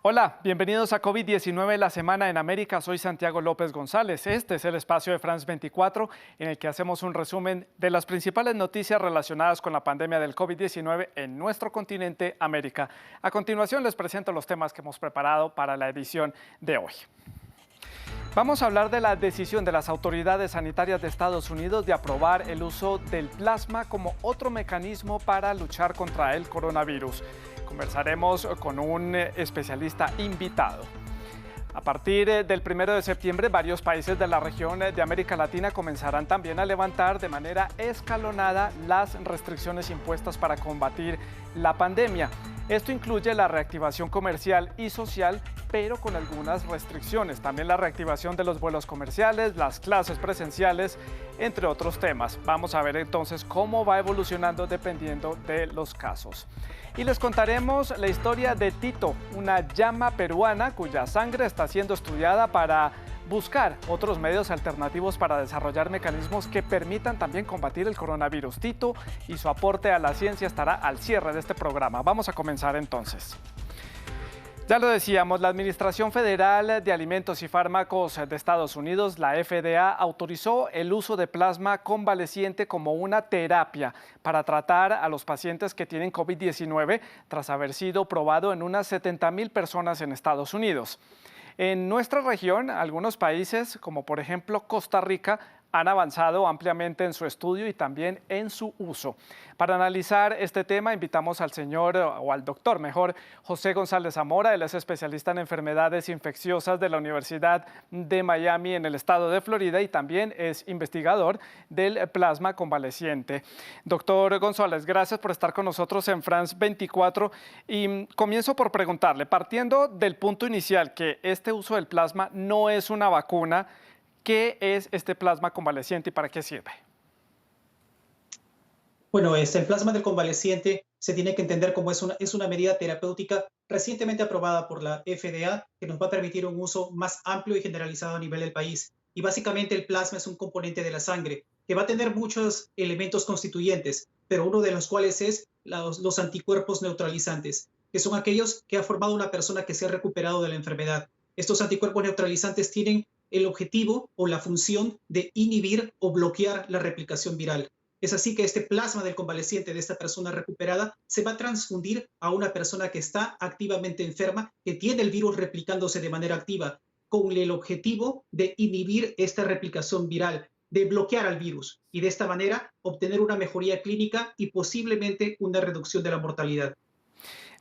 Hola, bienvenidos a COVID-19, la semana en América. Soy Santiago López González. Este es el espacio de France 24 en el que hacemos un resumen de las principales noticias relacionadas con la pandemia del COVID-19 en nuestro continente América. A continuación les presento los temas que hemos preparado para la edición de hoy. Vamos a hablar de la decisión de las autoridades sanitarias de Estados Unidos de aprobar el uso del plasma como otro mecanismo para luchar contra el coronavirus. Conversaremos con un especialista invitado. A partir del 1 de septiembre, varios países de la región de América Latina comenzarán también a levantar de manera escalonada las restricciones impuestas para combatir la pandemia. Esto incluye la reactivación comercial y social, pero con algunas restricciones. También la reactivación de los vuelos comerciales, las clases presenciales, entre otros temas. Vamos a ver entonces cómo va evolucionando dependiendo de los casos. Y les contaremos la historia de Tito, una llama peruana cuya sangre está siendo estudiada para buscar otros medios alternativos para desarrollar mecanismos que permitan también combatir el coronavirus. Tito y su aporte a la ciencia estará al cierre de este programa. Vamos a comenzar entonces. Ya lo decíamos, la Administración Federal de Alimentos y Fármacos de Estados Unidos, la FDA, autorizó el uso de plasma convaleciente como una terapia para tratar a los pacientes que tienen COVID-19 tras haber sido probado en unas 70,000 personas en Estados Unidos. En nuestra región, algunos países, como por ejemplo Costa Rica, han avanzado ampliamente en su estudio y también en su uso. Para analizar este tema, invitamos al señor, o al doctor mejor, José González Zamora. Él es especialista en enfermedades infecciosas de la Universidad de Miami en el estado de Florida y también es investigador del plasma convaleciente. Doctor González, gracias por estar con nosotros en France 24 y comienzo por preguntarle, partiendo del punto inicial que este uso del plasma no es una vacuna, ¿qué es este plasma convaleciente y para qué sirve? Bueno, el plasma del convaleciente se tiene que entender como es una medida terapéutica recientemente aprobada por la FDA que nos va a permitir un uso más amplio y generalizado a nivel del país. Y básicamente el plasma es un componente de la sangre que va a tener muchos elementos constituyentes, pero uno de los cuales es los anticuerpos neutralizantes, que son aquellos que ha formado una persona que se ha recuperado de la enfermedad. Estos anticuerpos neutralizantes tienen el objetivo o la función de inhibir o bloquear la replicación viral. Es así que este plasma del convaleciente de esta persona recuperada se va a transfundir a una persona que está activamente enferma, que tiene el virus replicándose de manera activa, con el objetivo de inhibir esta replicación viral, de bloquear al virus y de esta manera obtener una mejoría clínica y posiblemente una reducción de la mortalidad.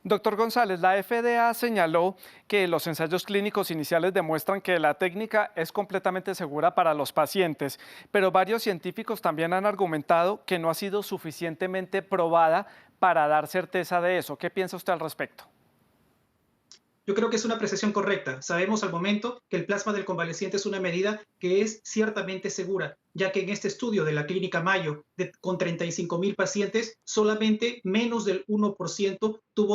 Doctor González, la FDA señaló que los ensayos clínicos iniciales demuestran que la técnica es completamente segura para los pacientes, pero varios científicos también han argumentado que no ha sido suficientemente probada para dar certeza de eso. ¿Qué piensa usted al respecto? Yo creo que es una apreciación correcta. Sabemos al momento que el plasma del convaleciente es una medida que es ciertamente segura, ya que en este estudio de la Clínica Mayo, con 35,000 pacientes, solamente menos del 1% tuvo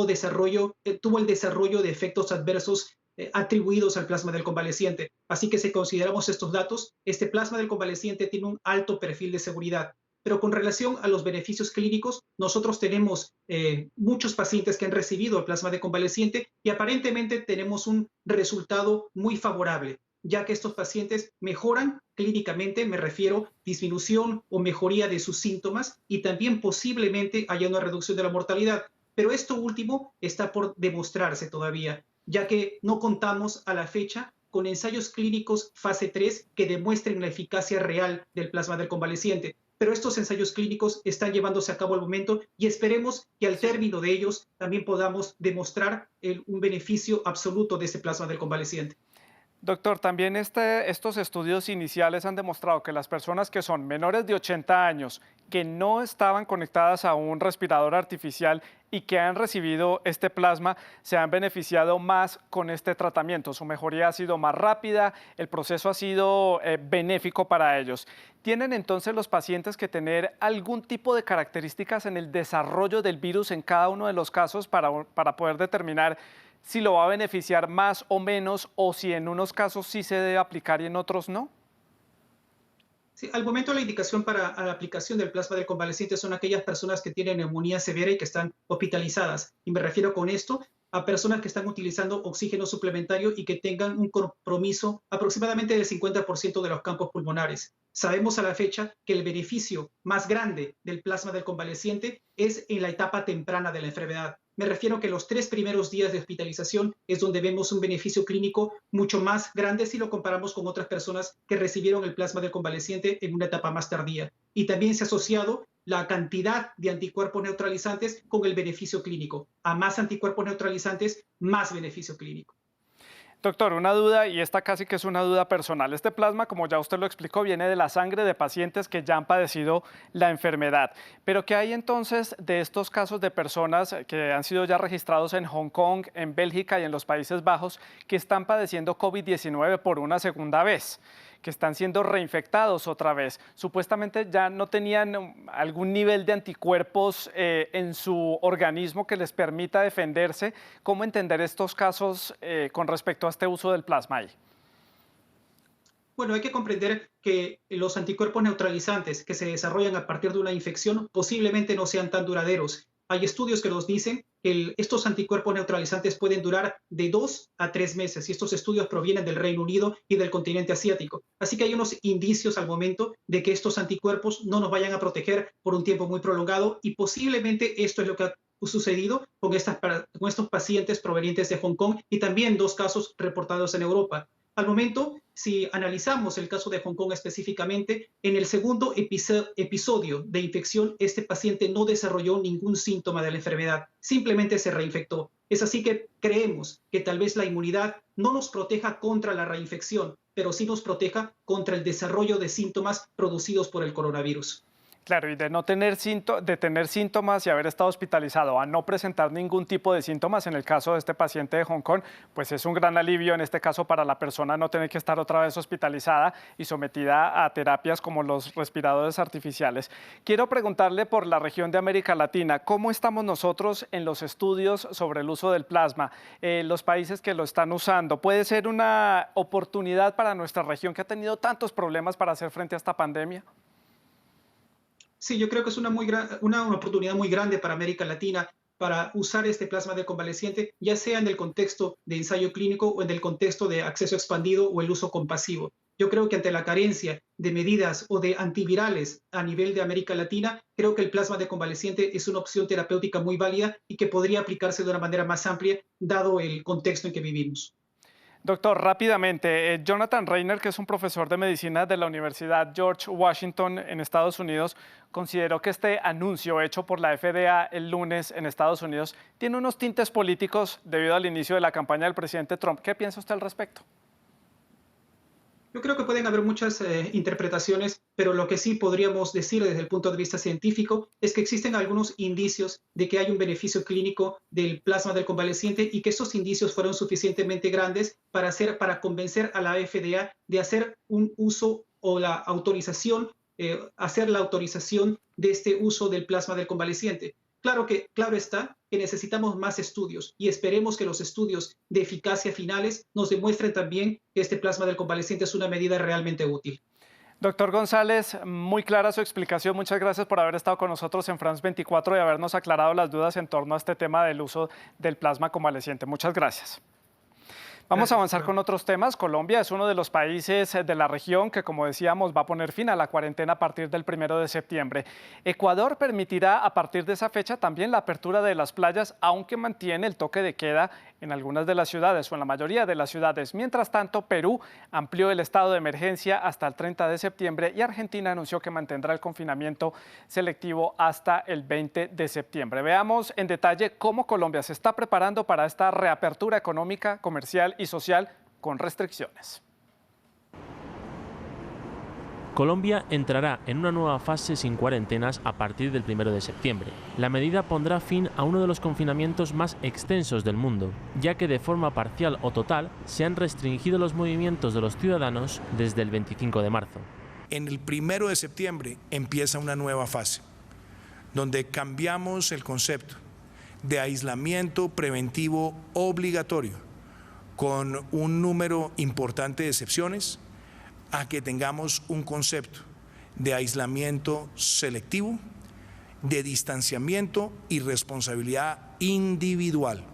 el desarrollo de efectos adversos atribuidos al plasma del convaleciente. Así que si consideramos estos datos, este plasma del convaleciente tiene un alto perfil de seguridad. Pero con relación a los beneficios clínicos, nosotros tenemos muchos pacientes que han recibido el plasma de convaleciente y aparentemente tenemos un resultado muy favorable, ya que estos pacientes mejoran clínicamente, me refiero disminución o mejoría de sus síntomas y también posiblemente haya una reducción de la mortalidad. Pero esto último está por demostrarse todavía, ya que no contamos a la fecha con ensayos clínicos fase 3 que demuestren la eficacia real del plasma del convaleciente. Pero estos ensayos clínicos están llevándose a cabo al momento y esperemos que al término de ellos también podamos demostrar un beneficio absoluto de ese plasma del convaleciente. Doctor, también estos estudios iniciales han demostrado que las personas que son menores de 80 años, que no estaban conectadas a un respirador artificial y que han recibido este plasma, se han beneficiado más con este tratamiento. Su mejoría ha sido más rápida, el proceso ha sido benéfico para ellos. ¿Tienen entonces los pacientes que tener algún tipo de características en el desarrollo del virus en cada uno de los casos para poder determinar si lo va a beneficiar más o menos, o si en unos casos sí se debe aplicar y en otros no? Sí, al momento la indicación para la aplicación del plasma del convaleciente son aquellas personas que tienen neumonía severa y que están hospitalizadas. Y me refiero con esto a personas que están utilizando oxígeno suplementario y que tengan un compromiso aproximadamente del 50% de los campos pulmonares. Sabemos a la fecha que el beneficio más grande del plasma del convaleciente es en la etapa temprana de la enfermedad. Me refiero que los 3 primeros días de hospitalización es donde vemos un beneficio clínico mucho más grande si lo comparamos con otras personas que recibieron el plasma del convaleciente en una etapa más tardía. Y también se ha asociado la cantidad de anticuerpos neutralizantes con el beneficio clínico. A más anticuerpos neutralizantes, más beneficio clínico. Doctor, una duda, y esta casi que es una duda personal. Este plasma, como ya usted lo explicó, viene de la sangre de pacientes que ya han padecido la enfermedad. Pero ¿qué hay entonces de estos casos de personas que han sido ya registrados en Hong Kong, en Bélgica y en los Países Bajos que están padeciendo COVID-19 por una segunda vez, que están siendo reinfectados otra vez? Supuestamente ya no tenían algún nivel de anticuerpos en su organismo que les permita defenderse. ¿Cómo entender estos casos con respecto a este uso del plasma ahí? Bueno, hay que comprender que los anticuerpos neutralizantes que se desarrollan a partir de una infección posiblemente no sean tan duraderos. Hay estudios que nos dicen que estos anticuerpos neutralizantes pueden durar de 2 a 3 meses y estos estudios provienen del Reino Unido y del continente asiático. Así que hay unos indicios al momento de que estos anticuerpos no nos vayan a proteger por un tiempo muy prolongado y posiblemente esto es lo que ha sucedido con estos pacientes provenientes de Hong Kong y también 2 casos reportados en Europa. Al momento, si analizamos el caso de Hong Kong específicamente, en el segundo episodio de infección, este paciente no desarrolló ningún síntoma de la enfermedad, simplemente se reinfectó. Es así que creemos que tal vez la inmunidad no nos proteja contra la reinfección, pero sí nos proteja contra el desarrollo de síntomas producidos por el coronavirus. Claro, y de no tener tener síntomas y haber estado hospitalizado a no presentar ningún tipo de síntomas en el caso de este paciente de Hong Kong, pues es un gran alivio en este caso para la persona no tener que estar otra vez hospitalizada y sometida a terapias como los respiradores artificiales. Quiero preguntarle por la región de América Latina, ¿cómo estamos nosotros en los estudios sobre el uso del plasma? Los países que lo están usando, ¿puede ser una oportunidad para nuestra región que ha tenido tantos problemas para hacer frente a esta pandemia? Sí, yo creo que es una oportunidad muy grande para América Latina para usar este plasma de convaleciente, ya sea en el contexto de ensayo clínico o en el contexto de acceso expandido o el uso compasivo. Yo creo que ante la carencia de medidas o de antivirales a nivel de América Latina, creo que el plasma de convaleciente es una opción terapéutica muy válida y que podría aplicarse de una manera más amplia, dado el contexto en que vivimos. Doctor, rápidamente, Jonathan Reiner, que es un profesor de medicina de la Universidad George Washington en Estados Unidos, consideró que este anuncio hecho por la FDA el lunes en Estados Unidos tiene unos tintes políticos debido al inicio de la campaña del presidente Trump. ¿Qué piensa usted al respecto? Yo creo que pueden haber muchas interpretaciones, pero lo que sí podríamos decir desde el punto de vista científico es que existen algunos indicios de que hay un beneficio clínico del plasma del convaleciente y que esos indicios fueron suficientemente grandes para convencer a la FDA de hacer un uso o la autorización, hacer la autorización de este uso del plasma del convaleciente. Claro está que necesitamos más estudios y esperemos que los estudios de eficacia finales nos demuestren también que este plasma del convaleciente es una medida realmente útil. Doctor González, muy clara su explicación. Muchas gracias por haber estado con nosotros en France 24 y habernos aclarado las dudas en torno a este tema del uso del plasma convaleciente. Muchas gracias. Vamos a avanzar con otros temas. Colombia es uno de los países de la región que, como decíamos, va a poner fin a la cuarentena a partir del 1 de septiembre. Ecuador permitirá a partir de esa fecha también la apertura de las playas, aunque mantiene el toque de queda en algunas de las ciudades o en la mayoría de las ciudades. Mientras tanto, Perú amplió el estado de emergencia hasta el 30 de septiembre y Argentina anunció que mantendrá el confinamiento selectivo hasta el 20 de septiembre. Veamos en detalle cómo Colombia se está preparando para esta reapertura económica, comercial y social con restricciones. Colombia entrará en una nueva fase sin cuarentenas a partir del 1 de septiembre. La medida pondrá fin a uno de los confinamientos más extensos del mundo, ya que de forma parcial o total se han restringido los movimientos de los ciudadanos desde el 25 de marzo. En el 1 de septiembre empieza una nueva fase, donde cambiamos el concepto de aislamiento preventivo obligatorio con un número importante de excepciones, a que tengamos un concepto de aislamiento selectivo, de distanciamiento y responsabilidad individual.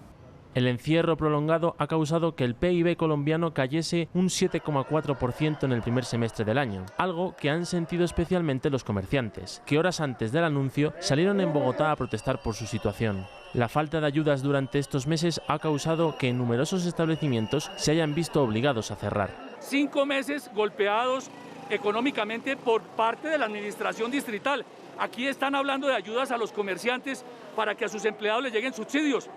El encierro prolongado ha causado que el PIB colombiano cayese un 7,4% en el primer semestre del año, algo que han sentido especialmente los comerciantes, que horas antes del anuncio salieron en Bogotá a protestar por su situación. La falta de ayudas durante estos meses ha causado que numerosos establecimientos se hayan visto obligados a cerrar. 5 meses golpeados económicamente por parte de la administración distrital. Aquí están hablando de ayudas a los comerciantes para que a sus empleados les lleguen subsidios.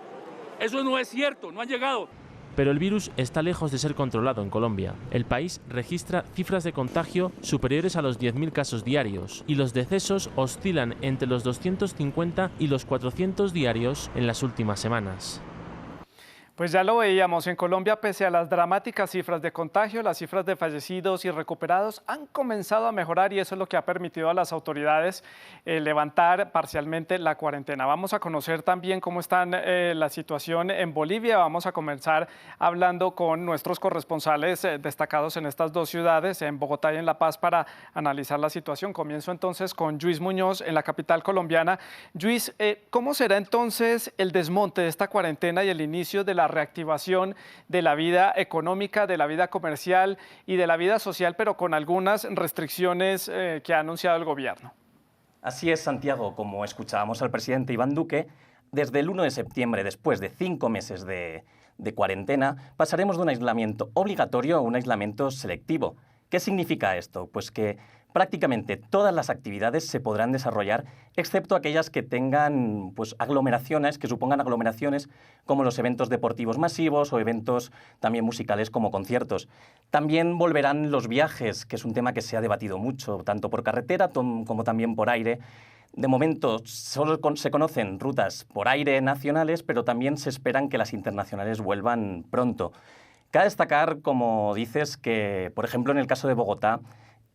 Eso no es cierto, no han llegado. Pero el virus está lejos de ser controlado en Colombia. El país registra cifras de contagio superiores a los 10.000 casos diarios y los decesos oscilan entre los 250 y los 400 diarios en las últimas semanas. Pues ya lo veíamos, en Colombia, pese a las dramáticas cifras de contagio, las cifras de fallecidos y recuperados han comenzado a mejorar y eso es lo que ha permitido a las autoridades levantar parcialmente la cuarentena. Vamos a conocer también cómo está la situación en Bolivia. Vamos a comenzar hablando con nuestros corresponsales destacados en estas dos ciudades, en Bogotá y en La Paz, para analizar la situación. Comienzo entonces con Lluís Muñoz en la capital colombiana. Lluís, ¿cómo será entonces el desmonte de esta cuarentena y el inicio de la reactivación de la vida económica, de la vida comercial y de la vida social, pero con algunas restricciones que ha anunciado el gobierno? Así es, Santiago. Como escuchábamos al presidente Iván Duque, desde el 1 de septiembre, después de 5 meses de cuarentena, pasaremos de un aislamiento obligatorio a un aislamiento selectivo. ¿Qué significa esto? Pues que prácticamente todas las actividades se podrán desarrollar, excepto aquellas que tengan aglomeraciones, que supongan aglomeraciones como los eventos deportivos masivos o eventos también musicales como conciertos. También volverán los viajes, que es un tema que se ha debatido mucho, tanto por carretera como también por aire. De momento solo se conocen rutas por aire nacionales, pero también se esperan que las internacionales vuelvan pronto. Cabe destacar, como dices, que, por ejemplo, en el caso de Bogotá,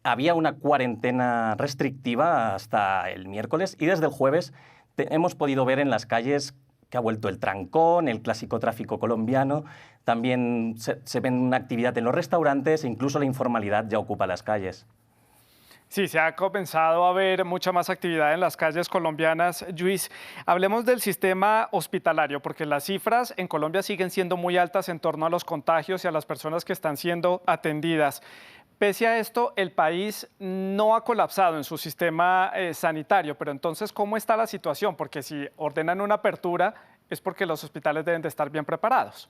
había una cuarentena restrictiva hasta el miércoles y desde el jueves hemos podido ver en las calles que ha vuelto el trancón, el clásico tráfico colombiano, también se ven una actividad en los restaurantes e incluso la informalidad ya ocupa las calles. Sí, se ha comenzado a ver mucha más actividad en las calles colombianas. Lluís, hablemos del sistema hospitalario, porque las cifras en Colombia siguen siendo muy altas en torno a los contagios y a las personas que están siendo atendidas. Pese a esto, el país no ha colapsado en su sistema sanitario, pero entonces, ¿cómo está la situación? Porque si ordenan una apertura es porque los hospitales deben de estar bien preparados.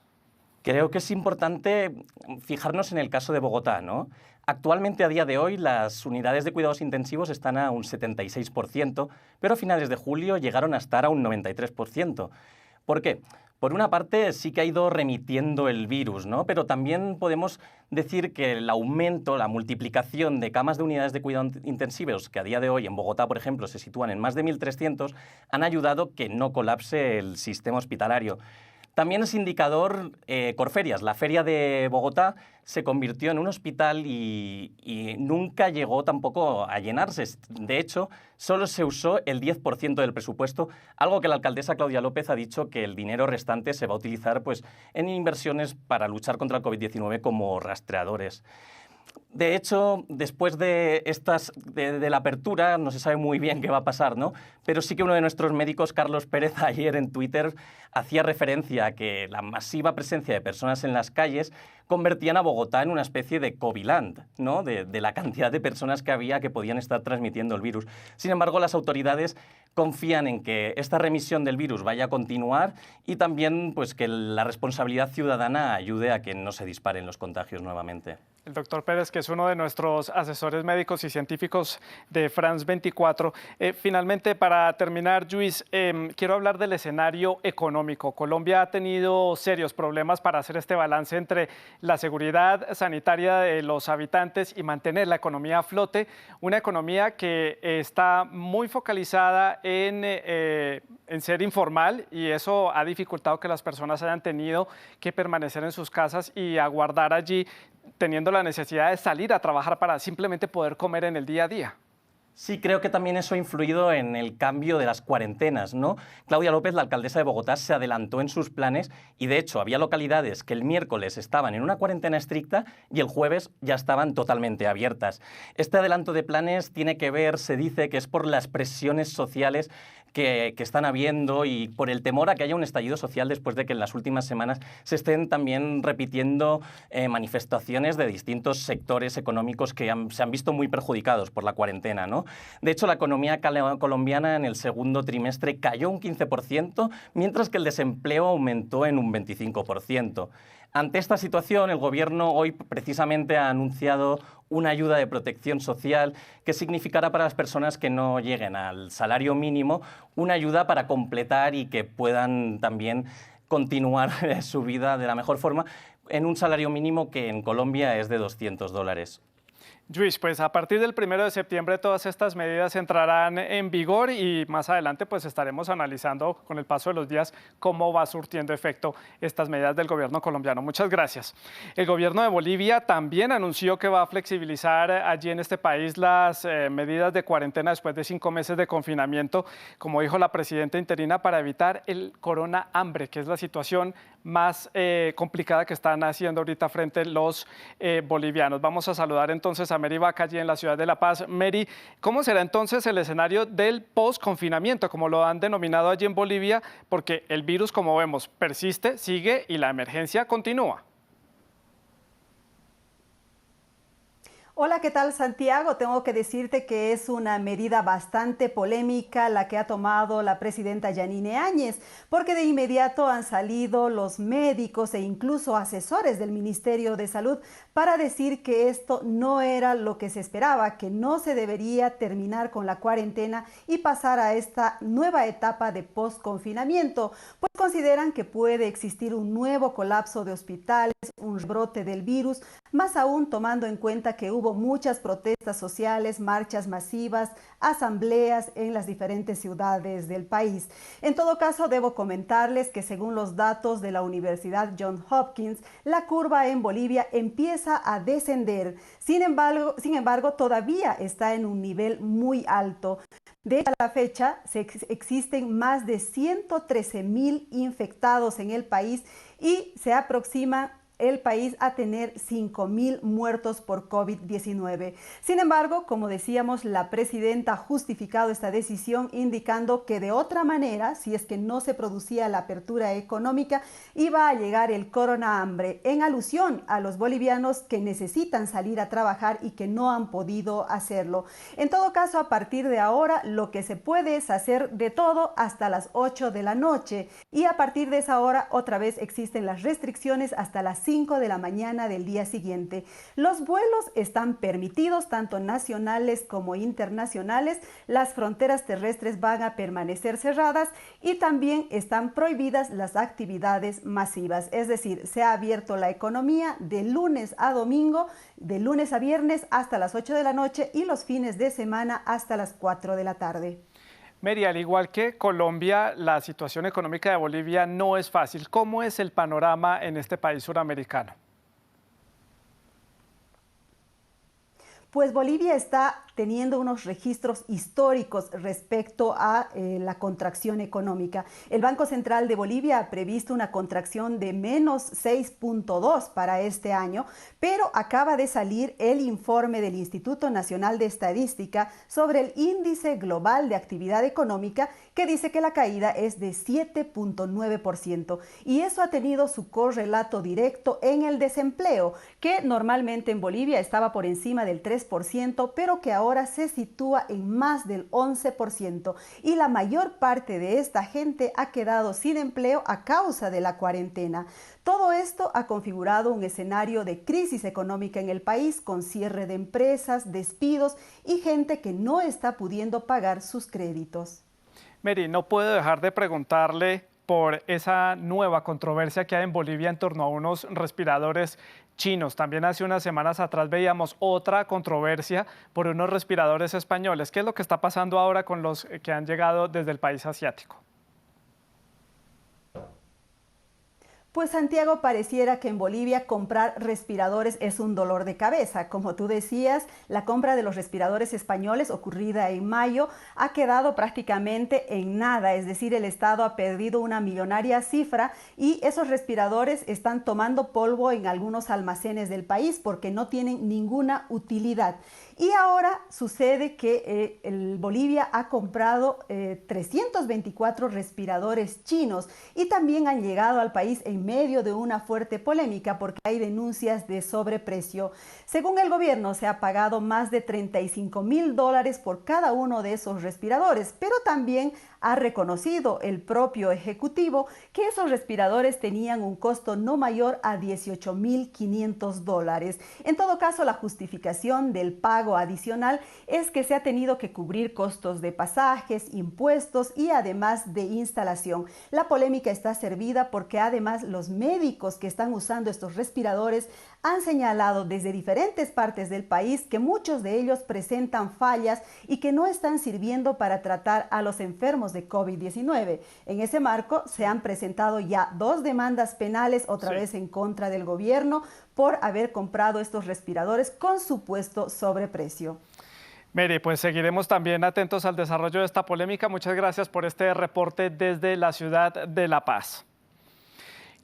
Creo que es importante fijarnos en el caso de Bogotá, ¿no? Actualmente, a día de hoy, las unidades de cuidados intensivos están a un 76%, pero a finales de julio llegaron a estar a un 93%. ¿Por qué? Por una parte, sí que ha ido remitiendo el virus, ¿no? Pero también podemos decir que el aumento, la multiplicación de camas de unidades de cuidados intensivos, que a día de hoy en Bogotá, por ejemplo, se sitúan en más de 1.300, han ayudado que no colapse el sistema hospitalario. También es indicador Corferias. La feria de Bogotá se convirtió en un hospital y nunca llegó tampoco a llenarse. De hecho, solo se usó el 10% del presupuesto, algo que la alcaldesa Claudia López ha dicho que el dinero restante se va a utilizar en inversiones para luchar contra el COVID-19 como rastreadores. De hecho, después de la apertura, no se sabe muy bien qué va a pasar, ¿no? Pero sí que uno de nuestros médicos, Carlos Pérez, ayer en Twitter hacía referencia a que la masiva presencia de personas en las calles convertían a Bogotá en una especie de Coviland, ¿no? De la cantidad de personas que había que podían estar transmitiendo el virus. Sin embargo, las autoridades confían en que esta remisión del virus vaya a continuar y también que la responsabilidad ciudadana ayude a que no se disparen los contagios nuevamente. El doctor Pérez, que es uno de nuestros asesores médicos y científicos de France 24. Finalmente, para terminar, Lluís, quiero hablar del escenario económico. Colombia ha tenido serios problemas para hacer este balance entre la seguridad sanitaria de los habitantes y mantener la economía a flote. Una economía que está muy focalizada en ser informal y eso ha dificultado que las personas hayan tenido que permanecer en sus casas y aguardar allí, teniendo la necesidad de salir a trabajar para simplemente poder comer en el día a día. Sí, creo que también eso ha influido en el cambio de las cuarentenas, ¿no? Claudia López, la alcaldesa de Bogotá, se adelantó en sus planes y, de hecho, había localidades que el miércoles estaban en una cuarentena estricta y el jueves ya estaban totalmente abiertas. Este adelanto de planes tiene que ver, se dice, que es por las presiones sociales que están habiendo y por el temor a que haya un estallido social después de que en las últimas semanas se estén también repitiendo manifestaciones de distintos sectores económicos que se han visto muy perjudicados por la cuarentena, ¿no? De hecho, la economía colombiana en el segundo trimestre cayó un 15%, mientras que el desempleo aumentó en un 25%. Ante esta situación, el Gobierno hoy precisamente ha anunciado una ayuda de protección social que significará para las personas que no lleguen al salario mínimo una ayuda para completar y que puedan también continuar su vida de la mejor forma en un salario mínimo que en Colombia es de $200. Luis, pues a partir del 1 de septiembre todas estas medidas entrarán en vigor y más adelante pues estaremos analizando con el paso de los días cómo va surtiendo efecto estas medidas del gobierno colombiano. Muchas gracias. El gobierno de Bolivia también anunció que va a flexibilizar allí en este país las medidas de cuarentena después de 5 meses de confinamiento, como dijo la presidenta interina, para evitar el corona hambre, que es la situación más complicada que están haciendo ahorita frente los bolivianos. Vamos a saludar entonces a Mary Vaca allí en la ciudad de La Paz. Mary, ¿cómo será entonces el escenario del post-confinamiento, como lo han denominado allí en Bolivia? Porque el virus, como vemos, persiste, sigue y la emergencia continúa. Hola, ¿qué tal, Santiago? Tengo que decirte que es una medida bastante polémica la que ha tomado la presidenta Yanine Áñez, porque de inmediato han salido los médicos e incluso asesores del Ministerio de Salud para decir que esto no era lo que se esperaba, que no se debería terminar con la cuarentena y pasar a esta nueva etapa de post-confinamiento, pues consideran que puede existir un nuevo colapso de hospitales, un brote del virus, más aún tomando en cuenta que hubo muchas protestas sociales, marchas masivas, asambleas en las diferentes ciudades del país. En todo caso, debo comentarles que según los datos de la Universidad Johns Hopkins, la curva en Bolivia empieza a descender. Sin embargo, todavía está en un nivel muy alto. De hecho, a la fecha existen más de 113,000 infectados en el país y se aproxima el país a tener 5,000 muertos por COVID-19. Sin embargo, como decíamos, la presidenta ha justificado esta decisión indicando que de otra manera, si es que no se producía la apertura económica, iba a llegar el corona hambre, en alusión a los bolivianos que necesitan salir a trabajar y que no han podido hacerlo. En todo caso, a partir de ahora, lo que se puede es hacer de todo hasta las 8 de la noche y a partir de esa hora otra vez existen las restricciones hasta las 5 de la mañana del día siguiente. Los vuelos están permitidos, tanto nacionales como internacionales. Las fronteras terrestres van a permanecer cerradas y también están prohibidas las actividades masivas. Es decir, se ha abierto la economía de lunes a domingo, de lunes a viernes hasta las 8 de la noche y los fines de semana hasta las 4 de la tarde. Mary, al igual que Colombia, la situación económica de Bolivia no es fácil. ¿Cómo es el panorama en este país suramericano? Pues Bolivia está teniendo unos registros históricos respecto a la contracción económica. El Banco Central de Bolivia ha previsto una contracción de menos 6.2 para este año, pero acaba de salir el informe del Instituto Nacional de Estadística sobre el Índice Global de Actividad Económica, que dice que la caída es de 7.9%. Y eso ha tenido su correlato directo en el desempleo, que normalmente en Bolivia estaba por encima del 3%, pero que ahora se sitúa en más del 11%. Y la mayor parte de esta gente ha quedado sin empleo a causa de la cuarentena. Todo esto ha configurado un escenario de crisis económica en el país, con cierre de empresas, despidos y gente que no está pudiendo pagar sus créditos. Mary, no puedo dejar de preguntarle por esa nueva controversia que hay en Bolivia en torno a unos respiradores chinos. También hace unas semanas atrás veíamos otra controversia por unos respiradores españoles. ¿Qué es lo que está pasando ahora con los que han llegado desde el país asiático? Pues Santiago, pareciera que en Bolivia comprar respiradores es un dolor de cabeza. Como tú decías, la compra de los respiradores españoles ocurrida en mayo ha quedado prácticamente en nada, es decir, el Estado ha perdido una millonaria cifra y esos respiradores están tomando polvo en algunos almacenes del país porque no tienen ninguna utilidad. Y ahora sucede que Bolivia ha comprado 324 respiradores chinos y también han llegado al país en medio de una fuerte polémica porque hay denuncias de sobreprecio. Según el gobierno, se ha pagado más de $35.000 por cada uno de esos respiradores, pero también ha reconocido el propio ejecutivo que esos respiradores tenían un costo no mayor a $18.500. En todo caso, la justificación del pago adicional es que se ha tenido que cubrir costos de pasajes, impuestos y además de instalación. La polémica está servida porque además los médicos que están usando estos respiradores han señalado desde diferentes partes del país que muchos de ellos presentan fallas y que no están sirviendo para tratar a los enfermos de COVID-19. En ese marco se han presentado ya 2 demandas penales, otra vez en contra del gobierno, por haber comprado estos respiradores con supuesto sobreprecio. Mary, pues seguiremos también atentos al desarrollo de esta polémica. Muchas gracias por este reporte desde la ciudad de La Paz.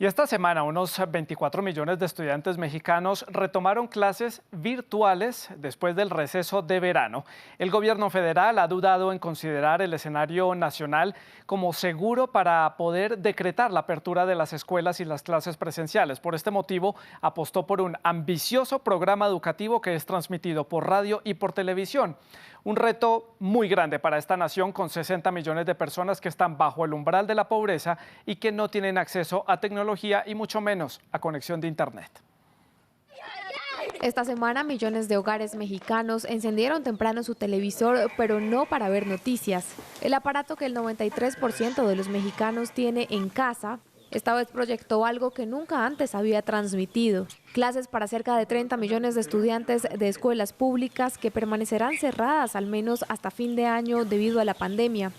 Y esta semana unos 24 millones de estudiantes mexicanos retomaron clases virtuales después del receso de verano. El gobierno federal ha dudado en considerar el escenario nacional como seguro para poder decretar la apertura de las escuelas y las clases presenciales. Por este motivo, apostó por un ambicioso programa educativo que es transmitido por radio y por televisión. Un reto muy grande para esta nación con 60 millones de personas que están bajo el umbral de la pobreza y que no tienen acceso a tecnología y mucho menos a conexión de Internet. Esta semana millones de hogares mexicanos encendieron temprano su televisor, pero no para ver noticias. El aparato que el 93% de los mexicanos tiene en casa esta vez proyectó algo que nunca antes había transmitido. Clases para cerca de 30 millones de estudiantes de escuelas públicas que permanecerán cerradas al menos hasta fin de año debido a la pandemia.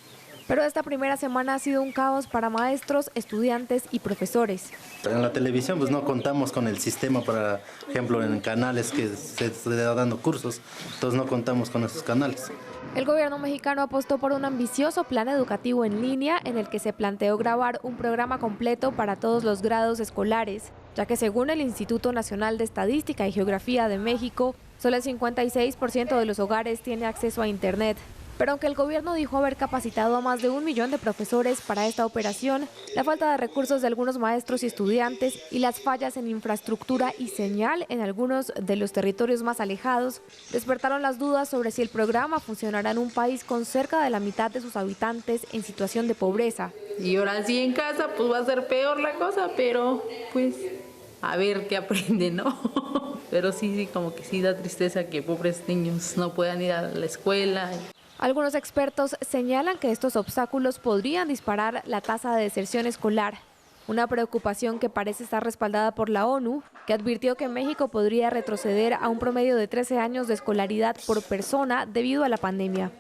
Pero esta primera semana ha sido un caos para maestros, estudiantes y profesores. En la televisión pues no contamos con el sistema, por ejemplo, en canales que se está dando cursos, entonces no contamos con esos canales. El gobierno mexicano apostó por un ambicioso plan educativo en línea en el que se planteó grabar un programa completo para todos los grados escolares, ya que según el Instituto Nacional de Estadística y Geografía de México, solo el 56% de los hogares tiene acceso a Internet. Pero aunque el gobierno dijo haber capacitado a más de 1 millón de profesores para esta operación, la falta de recursos de algunos maestros y estudiantes y las fallas en infraestructura y señal en algunos de los territorios más alejados despertaron las dudas sobre si el programa funcionará en un país con cerca de la mitad de sus habitantes en situación de pobreza. Y ahora sí en casa pues va a ser peor la cosa, pero pues a ver qué aprende, ¿no? Pero sí, como que sí da tristeza que pobres niños no puedan ir a la escuela. Algunos expertos señalan que estos obstáculos podrían disparar la tasa de deserción escolar, una preocupación que parece estar respaldada por la ONU, que advirtió que México podría retroceder a un promedio de 13 años de escolaridad por persona debido a la pandemia.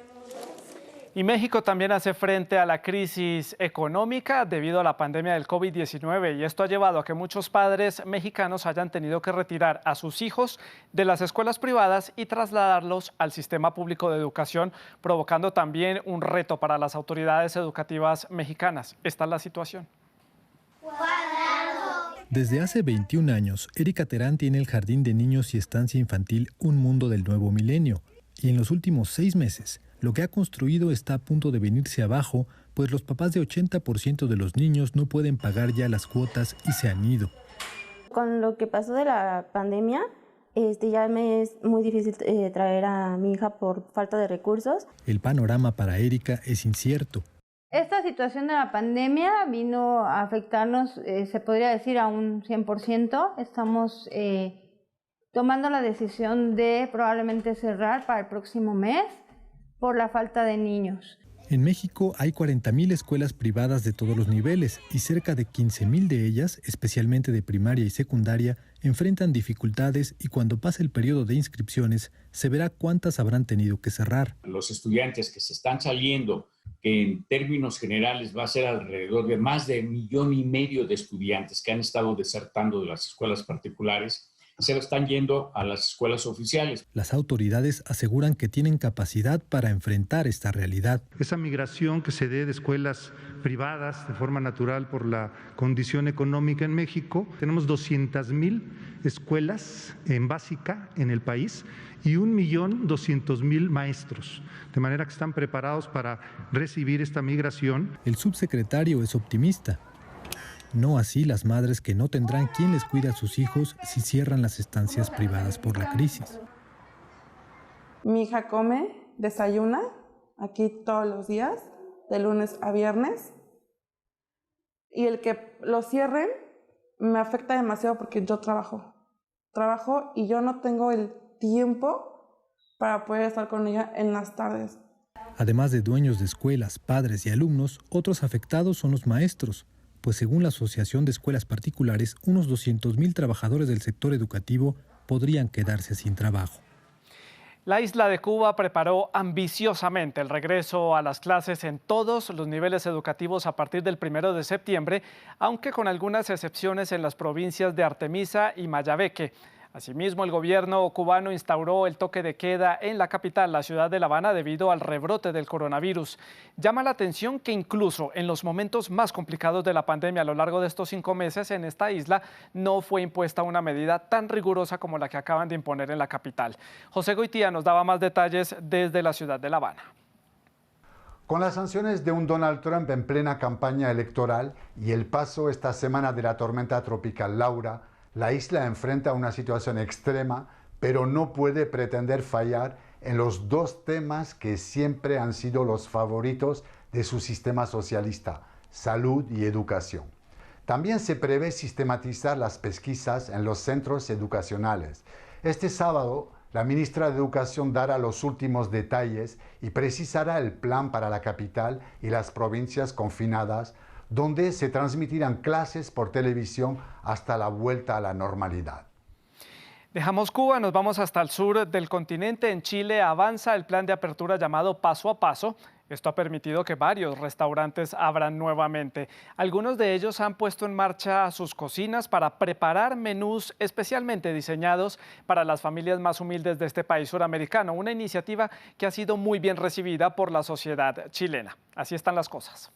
Y México también hace frente a la crisis económica debido a la pandemia del COVID-19 y esto ha llevado a que muchos padres mexicanos hayan tenido que retirar a sus hijos de las escuelas privadas y trasladarlos al sistema público de educación, provocando también un reto para las autoridades educativas mexicanas. Esta es la situación. Desde hace 21 años, Erika Terán tiene el Jardín de Niños y Estancia Infantil Un Mundo del Nuevo Milenio y en los últimos 6 meses, lo que ha construido está a punto de venirse abajo, pues los papás de 80% de los niños no pueden pagar ya las cuotas y se han ido. Con lo que pasó de la pandemia, ya me es muy difícil traer a mi hija por falta de recursos. El panorama para Erika es incierto. Esta situación de la pandemia vino a afectarnos, se podría decir, a un 100%. Estamos tomando la decisión de probablemente cerrar para el próximo mes por la falta de niños. En México hay 40,000 escuelas privadas de todos los niveles y cerca de 15,000 de ellas, especialmente de primaria y secundaria, enfrentan dificultades y cuando pase el periodo de inscripciones se verá cuántas habrán tenido que cerrar. Los estudiantes que se están saliendo que en términos generales va a ser alrededor de más de 1,5 millones de estudiantes que han estado desertando de las escuelas particulares, se están yendo a las escuelas oficiales. Las autoridades aseguran que tienen capacidad para enfrentar esta realidad. Esa migración que se dé de escuelas privadas de forma natural por la condición económica en México. Tenemos 200,000 escuelas en básica en el país y 1,200,000 maestros, de manera que están preparados para recibir esta migración. El subsecretario es optimista. No así las madres que no tendrán quien les cuide a sus hijos si cierran las estancias privadas por la crisis. Mi hija come, desayuna aquí todos los días, de lunes a viernes. Y el que lo cierren me afecta demasiado porque yo trabajo. Trabajo y yo no tengo el tiempo para poder estar con ella en las tardes. Además de dueños de escuelas, padres y alumnos, otros afectados son los maestros, pues según la Asociación de Escuelas Particulares, unos 200,000 trabajadores del sector educativo podrían quedarse sin trabajo. La isla de Cuba preparó ambiciosamente el regreso a las clases en todos los niveles educativos a partir del 1 de septiembre, aunque con algunas excepciones en las provincias de Artemisa y Mayabeque. Asimismo, el gobierno cubano instauró el toque de queda en la capital, la ciudad de La Habana, debido al rebrote del coronavirus. Llama la atención que incluso en los momentos más complicados de la pandemia a lo largo de estos 5 meses en esta isla no fue impuesta una medida tan rigurosa como la que acaban de imponer en la capital. José Goitía nos daba más detalles desde la ciudad de La Habana. Con las sanciones de un Donald Trump en plena campaña electoral y el paso esta semana de la tormenta tropical Laura, la isla enfrenta una situación extrema, pero no puede pretender fallar en los dos temas que siempre han sido los favoritos de su sistema socialista: salud y educación. También se prevé sistematizar las pesquisas en los centros educacionales. Este sábado, la ministra de Educación dará los últimos detalles y precisará el plan para la capital y las provincias confinadas, donde se transmitirán clases por televisión hasta la vuelta a la normalidad. Dejamos Cuba, nos vamos hasta el sur del continente. En Chile avanza el plan de apertura llamado Paso a Paso. Esto ha permitido que varios restaurantes abran nuevamente. Algunos de ellos han puesto en marcha sus cocinas para preparar menús especialmente diseñados para las familias más humildes de este país suramericano. Una iniciativa que ha sido muy bien recibida por la sociedad chilena. Así están las cosas.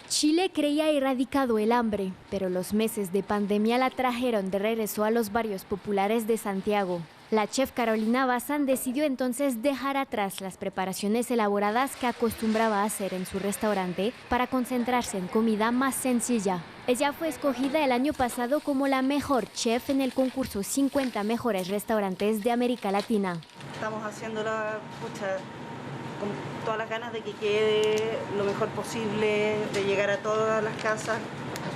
Chile creía erradicado el hambre, pero los meses de pandemia la trajeron de regreso a los barrios populares de Santiago. La chef Carolina Bazán decidió entonces dejar atrás las preparaciones elaboradas que acostumbraba a hacer en su restaurante para concentrarse en comida más sencilla. Ella fue escogida el año pasado como la mejor chef en el concurso 50 mejores restaurantes de América Latina. Estamos haciéndolo con todas las ganas de que quede lo mejor posible, de llegar a todas las casas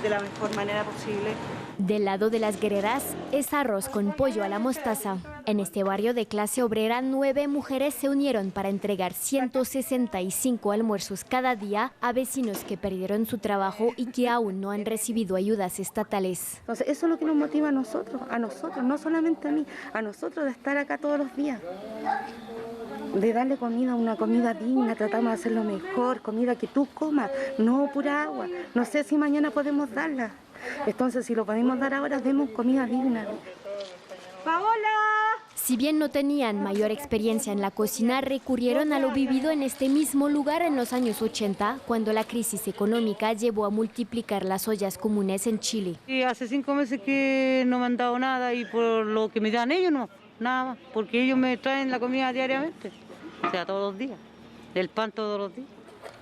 de la mejor manera posible. Del lado de las guerreras es arroz con pollo a la mostaza. En este barrio de clase obrera, 9 mujeres se unieron para entregar 165 almuerzos cada día a vecinos que perdieron su trabajo y que aún no han recibido ayudas estatales. Entonces, eso es lo que nos motiva a nosotros, no solamente a mí, a nosotros de estar acá todos los días. De darle comida, una comida digna, tratamos de hacerlo mejor, comida que tú comas, no pura agua. No sé si mañana podemos darla. Entonces, si lo podemos dar ahora, demos comida digna. ¡Paola! Si bien no tenían mayor experiencia en la cocina, recurrieron a lo vivido en este mismo lugar en los años 80, cuando la crisis económica llevó a multiplicar las ollas comunes en Chile. Y hace 5 meses que no me han dado nada y por lo que me dan ellos no, nada, porque ellos me traen la comida diariamente, o sea, todos los días, el pan todos los días.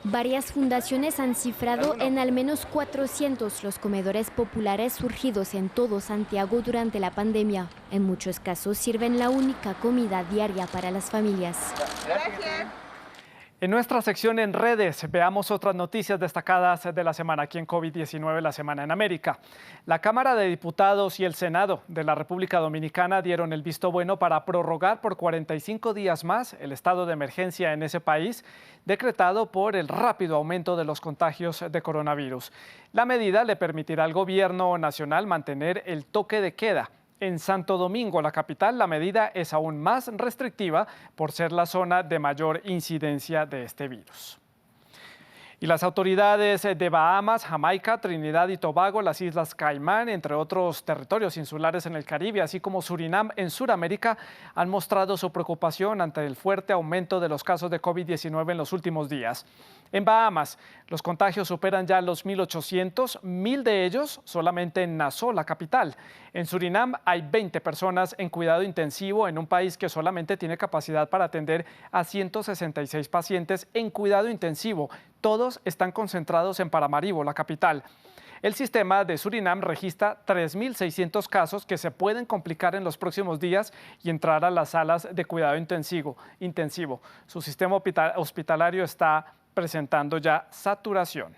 Varias fundaciones han cifrado en al menos 400 los comedores populares surgidos en todo Santiago durante la pandemia. En muchos casos sirven la única comida diaria para las familias. Gracias. En nuestra sección en redes, veamos otras noticias destacadas de la semana aquí en COVID-19, la semana en América. La Cámara de Diputados y el Senado de la República Dominicana dieron el visto bueno para prorrogar por 45 días más el estado de emergencia en ese país, decretado por el rápido aumento de los contagios de coronavirus. La medida le permitirá al gobierno nacional mantener el toque de queda En Santo Domingo, la capital, la medida es aún más restrictiva por ser la zona de mayor incidencia de este virus. Y las autoridades de Bahamas, Jamaica, Trinidad y Tobago, las Islas Caimán, entre otros territorios insulares en el Caribe, así como Surinam en Sudamérica, han mostrado su preocupación ante el fuerte aumento de los casos de COVID-19 en los últimos días. En Bahamas, los contagios superan ya los 1.800, 1.000 de ellos solamente en Nassau, la capital. En Surinam hay 20 personas en cuidado intensivo en un país que solamente tiene capacidad para atender a 166 pacientes en cuidado intensivo. Todos están concentrados en Paramaribo, la capital. El sistema de Surinam registra 3.600 casos que se pueden complicar en los próximos días y entrar a las salas de cuidado intensivo. Su sistema hospitalario está presentando ya saturación.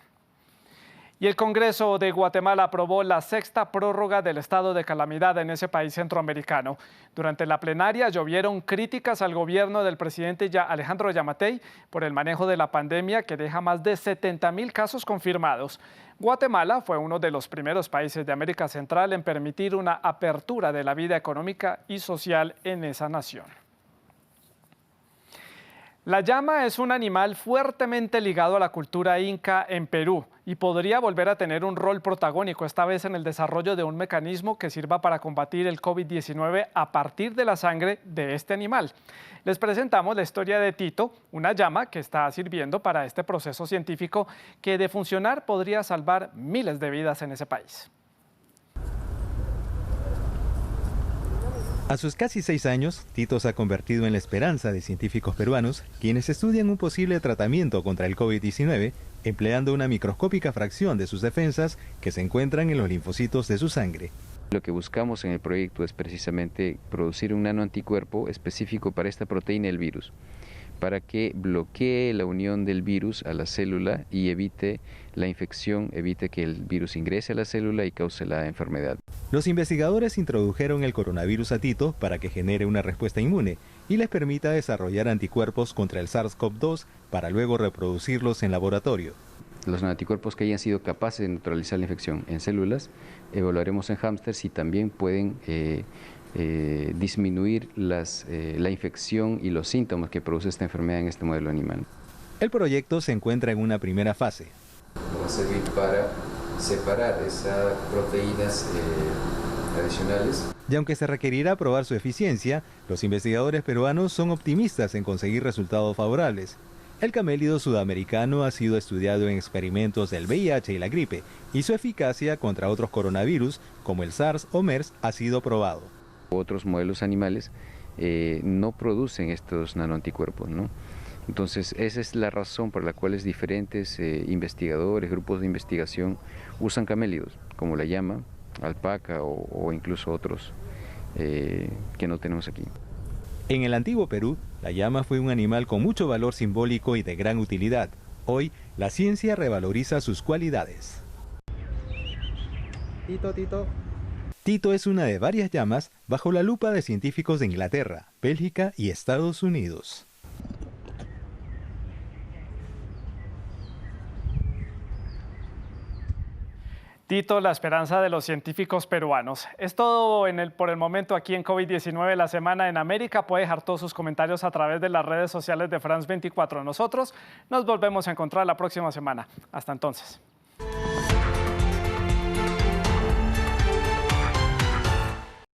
Y el Congreso de Guatemala aprobó la 6ª prórroga del estado de calamidad en ese país centroamericano. Durante la plenaria llovieron críticas al gobierno del presidente Alejandro Yamatei por el manejo de la pandemia que deja más de 70.000 casos confirmados. Guatemala fue uno de los primeros países de América Central en permitir una apertura de la vida económica y social en esa nación. La llama es un animal fuertemente ligado a la cultura inca en Perú y podría volver a tener un rol protagónico, esta vez en el desarrollo de un mecanismo que sirva para combatir el COVID-19 a partir de la sangre de este animal. Les presentamos la historia de Tito, una llama que está sirviendo para este proceso científico que de funcionar podría salvar miles de vidas en ese país. A sus casi 6 años, Tito se ha convertido en la esperanza de científicos peruanos, quienes estudian un posible tratamiento contra el COVID-19, empleando una microscópica fracción de sus defensas que se encuentran en los linfocitos de su sangre. Lo que buscamos en el proyecto es precisamente producir un nanoanticuerpo específico para esta proteína del virus, para que bloquee la unión del virus a la célula y evite la infección, evite que el virus ingrese a la célula y cause la enfermedad. Los investigadores introdujeron el coronavirus a Tito para que genere una respuesta inmune y les permita desarrollar anticuerpos contra el SARS-CoV-2 para luego reproducirlos en laboratorio. Los anticuerpos que hayan sido capaces de neutralizar la infección en células, evaluaremos en hámsters si también pueden disminuir la infección y los síntomas que produce esta enfermedad en este modelo animal. El proyecto se encuentra en una primera fase. Va a servir para separar esas proteínas adicionales. Y aunque se requerirá probar su eficiencia, los investigadores peruanos son optimistas en conseguir resultados favorables. El camélido sudamericano ha sido estudiado en experimentos del VIH y la gripe, y su eficacia contra otros coronavirus, como el SARS o MERS, ha sido probado. Otros modelos animales no producen estos nanoanticuerpos, ¿no? Entonces, esa es la razón por la cual diferentes investigadores, grupos de investigación, usan camélidos, como la llama, alpaca o incluso otros que no tenemos aquí. En el antiguo Perú, la llama fue un animal con mucho valor simbólico y de gran utilidad. Hoy, la ciencia revaloriza sus cualidades. Tito es una de varias llamas bajo la lupa de científicos de Inglaterra, Bélgica y Estados Unidos. Tito, la esperanza de los científicos peruanos. Es todo por el momento aquí en COVID-19, la semana en América. Puede dejar todos sus comentarios a través de las redes sociales de France 24. Nosotros nos volvemos a encontrar la próxima semana. Hasta entonces.